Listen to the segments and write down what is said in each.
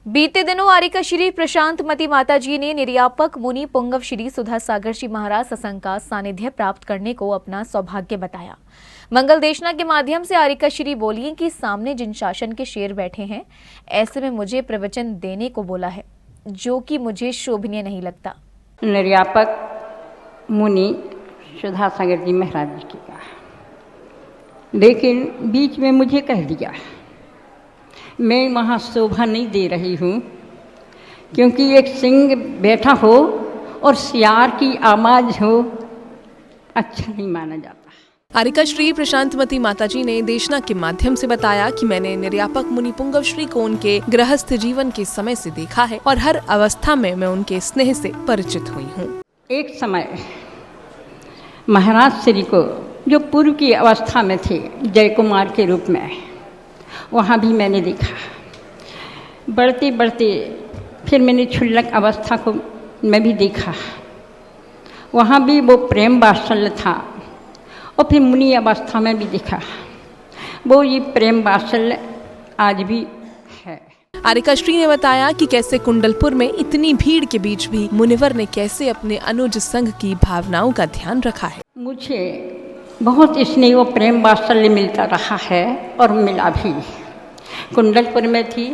बीते दिनों आरिका श्री प्रशांत मती माता जी ने निर्यापक मुनि पुंगव श्री सुधा सागर जी महाराज सत्संग का सानिध्य प्राप्त करने को अपना सौभाग्य बताया। मंगल देशना के माध्यम से आरिका श्री बोली कि सामने जिन शासन के शेर बैठे हैं, ऐसे में मुझे प्रवचन देने को बोला है, जो कि मुझे शोभनीय नहीं लगता। निर्यापक मुनि सुधा सागर जी महाराज जी की कहा, लेकिन बीच में मुझे कह दिया मैं वहाँ शोभा नहीं दे रही हूँ, क्योंकि एक सिंह बैठा हो और सियार की आवाज़ हो, अच्छा नहीं माना जाता। आरिका श्री प्रशांत मती माताजी ने देशना के माध्यम से बताया कि मैंने निर्यापक मुनि पुंगव श्री को उनके गृहस्थ जीवन के समय से देखा है और हर अवस्था में मैं उनके स्नेह से परिचित हुई हूँ। एक समय महाराज श्री को जो पूर्व की अवस्था में थे जय कुमार के रूप में, वहाँ भी मैंने देखा। बढ़ते बढ़ते फिर मैंने क्षुल्लक अवस्था को मैं भी देखा, वहाँ भी वो प्रेम वात्सल्य था। और फिर मुनि अवस्था में भी देखा, वो ये प्रेम वात्सल्य आज भी है। आरिका श्री ने बताया कि कैसे कुंडलपुर में इतनी भीड़ के बीच भी मुनिवर ने कैसे अपने अनुज संघ की भावनाओं का ध्यान रखा है। मुझे बहुत स्नेह और प्रेम वात्सल्य मिलता रहा है और मिला भी। कुंडलपुर में थी,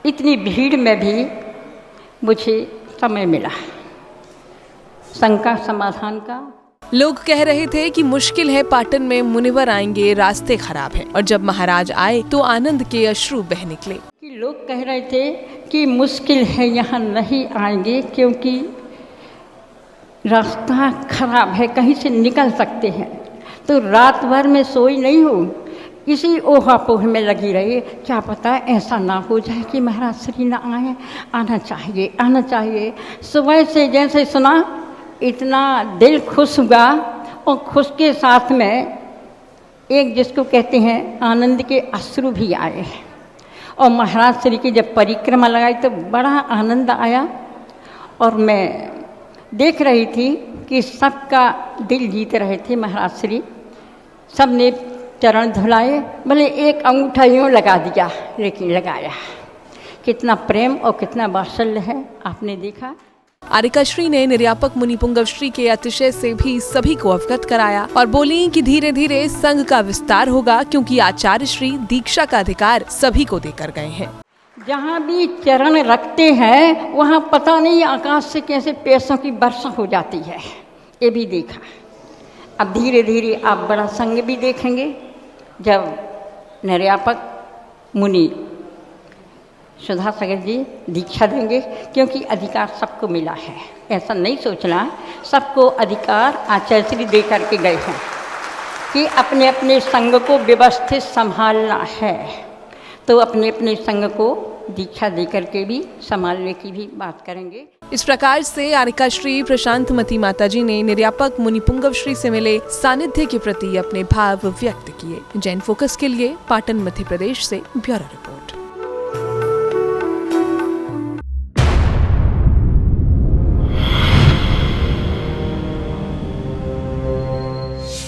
इतनी भीड़ में भी मुझे समय मिला शंका समाधान का। लोग कह रहे थे कि मुश्किल है पाटन में मुनिवर आएंगे, रास्ते खराब हैं, और जब महाराज आए तो आनंद के अश्रु बह निकले। कि लोग कह रहे थे कि मुश्किल है, यहाँ नहीं आएंगे क्योंकि रास्ता खराब है, कहीं से निकल सकते हैं। तो रात भर में सोई नहीं हूँ, इसी ओहापोह में लगी रही। क्या पता ऐसा ना हो जाए कि महाराज श्री ना आए, आना चाहिए आना चाहिए। सुबह से जैसे सुना इतना दिल खुश हुआ, और खुश के साथ में एक जिसको कहते हैं आनंद के अश्रु भी आए। और महाराज श्री की जब परिक्रमा लगाई तो बड़ा आनंद आया। और मैं देख रही थी कि सबका दिल जीत रहे थे महाराज श्री। सब ने चरण धुलाए, भले एक अंगूठा यूँ लगा दिया, लेकिन लगाया। कितना प्रेम और कितना वात्सल्य है, आपने देखा। आरिका श्री ने निर्यापक मुनि पुंगव श्री के अतिशय से भी सभी को अवगत कराया और बोली कि धीरे धीरे संघ का विस्तार होगा, क्योंकि आचार्य श्री दीक्षा का अधिकार सभी को देकर गए हैं। जहाँ भी चरण रखते हैं वहाँ पता नहीं आकाश से कैसे पैसों की वर्षा हो जाती है, ये भी देखा। अब धीरे धीरे आप बड़ा संग भी देखेंगे जब निर्यापक मुनि सुधा सागर जी दीक्षा देंगे, क्योंकि अधिकार सबको मिला है। ऐसा नहीं सोचना, सबको अधिकार आचार्य श्री दे करके गए हैं कि अपने अपने संग को व्यवस्थित संभालना है। तो अपने अपने संग को दीक्षा दे करके भी संभालने की भी बात करेंगे। इस प्रकार से आरिका श्री प्रशांत मती माताजी ने निर्यापक मुनि पुंगव श्री से मिले सानिध्य के प्रति अपने भाव व्यक्त किए। जैन फोकस के लिए पाटन मध्य प्रदेश से ब्यूरो रिपोर्ट।